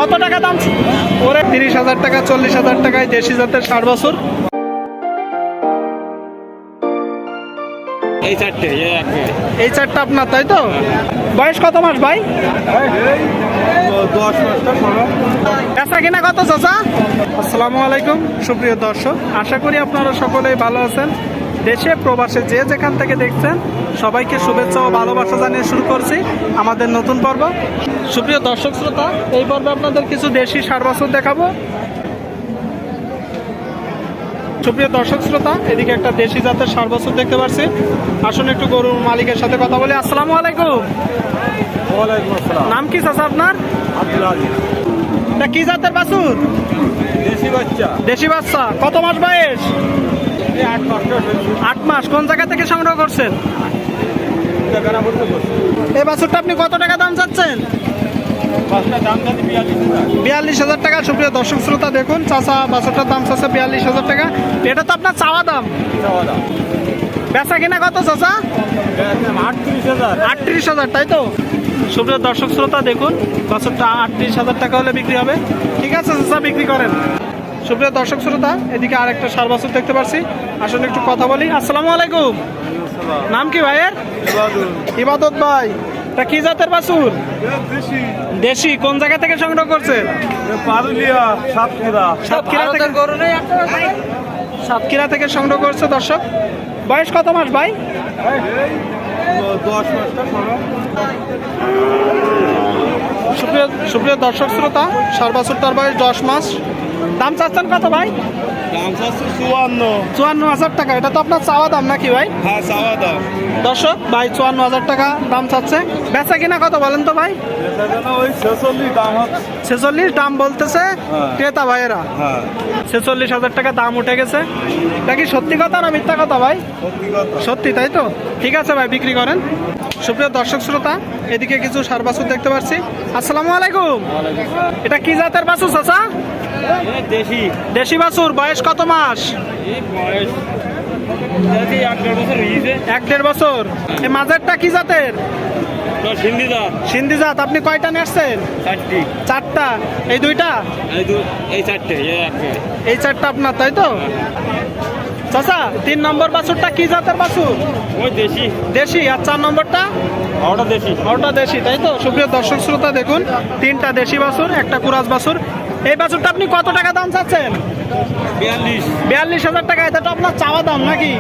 কত টাকা দাম? ওরে 30,000 টাকা, 40,000 টাকায় দেশি জাতের 60 বছর। এই চারটা আপনার, তাই তো? বয়স কত মাস ভাই? 10 মাসটা সরো। বেচা কিনা কত চাচা? আসসালামু আলাইকুম সুপ্রিয় দর্শক, আশা করি আপনারা সকলেই ভালো আছেন। দেশে প্রবাসে যে যেখান থেকে দেখছেন সবাইকে শুভেচ্ছা ও ভালোবাসা জানিয়ে শুরু করছি আমাদের নতুন পর্ব। সুপ্রিয় দর্শক শ্রোতা, এই পর্বে আপনাদের কিছু দেশি 60 বছর দেখাবো। সুপ্রিয় দর্শক শ্রোতা, এদিকে একটা দেশি জাতের 60 বছর দেখতে পাচ্ছি। আসুন একটু গরুর মালিকের সাথে কথা বলি। আসসালামু আলাইকুম। ওয়ালাইকুম আসসালাম। নাম কি চাচা আপনার? আব্দুল আজিজ। এটা কি জাতের বাছুর? দেশি বাচ্চা। দেশি বাচ্চা। কত মাস বয়স? 8 মাস। 8 মাস। কোন জায়গা থেকে সংগ্রহ করছেন? টাকা বলতে বলছি। এই বাছুরটা আপনি কত টাকা দাম চাচ্ছেন? বাচ্চা দাম জানি 42,000। 42,000 টাকা। সুপ্রিয় দর্শক শ্রোতা দেখুন, চাচা বাছুরটার দাম চাচ্ছে 42,000 টাকা। এটা তো আপনার চাওয়া দাম। চাওয়া দাম। বেচা কিনা কত চাচা? 38,000। 38,000, তাই তো? সুপ্রিয় দর্শক শ্রোতা দেখুন, বাছুরটা 38,000 টাকা হলে বিক্রি হবে। ঠিক আছে চাচা, বিক্রি করেন। সুপ্রিয় দর্শক শ্রোতা, এদিকে আরেকটা 60 বছর দেখতে পাচ্ছি। আসলে একটু কথা বলি। আসসালামু আলাইকুম। নাম কি ভাইয়ের? ইবাদত ভাই। তা কি জাতের বাছুর? দেশি। দেশি। কোন জায়গা থেকে সংগ্রহ করছেন? পারুলিয়া, সাতক্ষীরা। সাতক্ষীরা থেকে সংগ্রহ করছে। দর্শক, বয়স কত মাস ভাই? 10 মাসটা সরো। সুপ্রিয় দর্শক শ্রোতা, 60 বছরটার বয়স 10 মাস। দাম চাচ্ছেন কত ভাই? দাম চাচ্ছে 54। 54,000 টাকা। এটা তো আপনার চাওয়া দাম নাকি ভাই? হ্যাঁ, চাওয়া দাম। দর্শক, ভাই 54,000 টাকা দাম চাচ্ছে। বেচা কিনা কত বলেন তো ভাই? এটা যেন ওই 46 দাম হচ্ছে। 46 দাম বলতেছে ক্রেতা ভাইয়েরা। হ্যাঁ, 46,000 টাকা দাম উঠে গেছে। এটা কি সত্যি কথা না মিথ্যা কথা ভাই? সত্যি কথা। সত্যি, তাই তো? ঠিক আছে ভাই, বিক্রি করেন। সুপ্রিয় দর্শক শ্রোতা, এদিকে কিছু 60 বাছুর দেখতে পাচ্ছি। আসসালামু আলাইকুম। এটা কি জাতের বাছুর চাচা? দেশি। দেশি বাছুর। বয়স কত মাস? বয়স 1-1.5 বছর। এই মাঝেরটা কি জাতের? সিন্ধি জাত। আপনি কয়টা নিয়েছেন? 4টা। এই দুইটা? এই 4টা আপনার, তাই তো? চাচা, 3 নম্বর বাছুরটা কি জাতের বাছুর? দেশি। আর 4 নম্বরটা? ওটা দেশি, তাই তো? সুপ্রিয় দর্শক শ্রোতা দেখুন, 3টা দেশি বাছুর, একটা কুরাজ বাছুর। এই বাছুরটা আপনি কত টাকা দাম চাচ্ছেন? 42,000 টাকা। এটা তো আপনার চাওয়া দাম নাকি?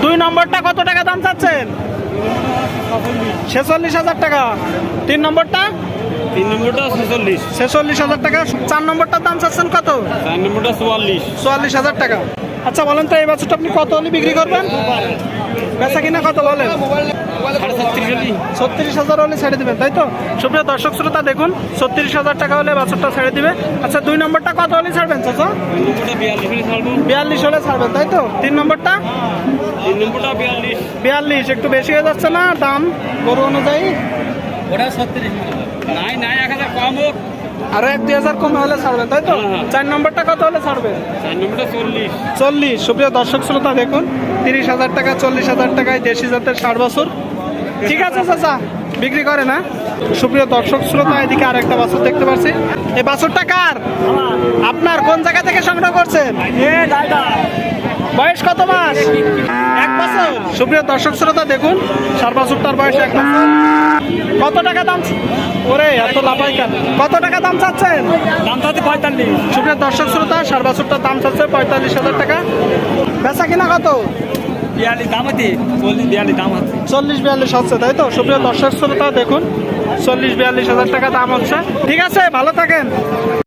2 নম্বরটা কত টাকা দাম চাচ্ছেন? 46,000 টাকা। 3 নম্বরটা? 46,000 টাকা। 4 নম্বরটার দাম চাচ্ছেন কত? 44,000 টাকা। আচ্ছা বলেন তো, এই বাছুরটা আপনি কত হলে বিক্রি করবেন? বেচা কিনা কত বলেন? 36,000 হলে ছেড়ে দিবেন, তাই তো? সুপ্রিয় দর্শক শ্রোতা দেখুন, 36,000 টাকা হলে বাছুরটা ছেড়ে দিবে। আচ্ছা, 2 নম্বরটা কত হলে ছাড়বেন চাচা? 42 হলে ছাড়বেন, তাই তো? 3 নম্বরটা? 42। একটু বেশি হয়ে যাচ্ছে না দাম গরু অনুযায়ী? আরো 1-2,000 কমে হলে ছাড়বেন, তাই তো? 4 নম্বরটা কত হলে ছাড়বেন? 40। সুপ্রিয় দর্শক শ্রোতা দেখুন, 30,000 টাকা, 40,000 টাকায় দেশি জাতের 60 বছর। ঠিক আছে চাচা, বিক্রি করে না? সুপ্রিয় দর্শক শ্রোতা, এদিকে আরেকটা বাছুর দেখতে পাচ্ছি। এই বাছুরটা কার? আপনার। কোন জায়গা থেকে সংগ্রহ করছেন? বয়স কত মাস? 1 বছর। সুপ্রিয় দর্শক শ্রোতা দেখুন, 60 বছরটার বয়স 1 বছর। কত টাকা দাম? ওরে এত লাফাই কেন? কত টাকা দাম চাচ্ছেন? দাম চাচ্ছে 45। সুপ্রিয় দর্শক শ্রোতা, 60 বছরটার দাম চাচ্ছে 45,000 টাকা। বেচা কিনা কত? 40-42 হচ্ছে, তাই তো? সুপ্রিয় দর্শক শ্রোতা দেখুন, 40-42,000 টাকা দাম হচ্ছে। ঠিক আছে, ভালো থাকেন।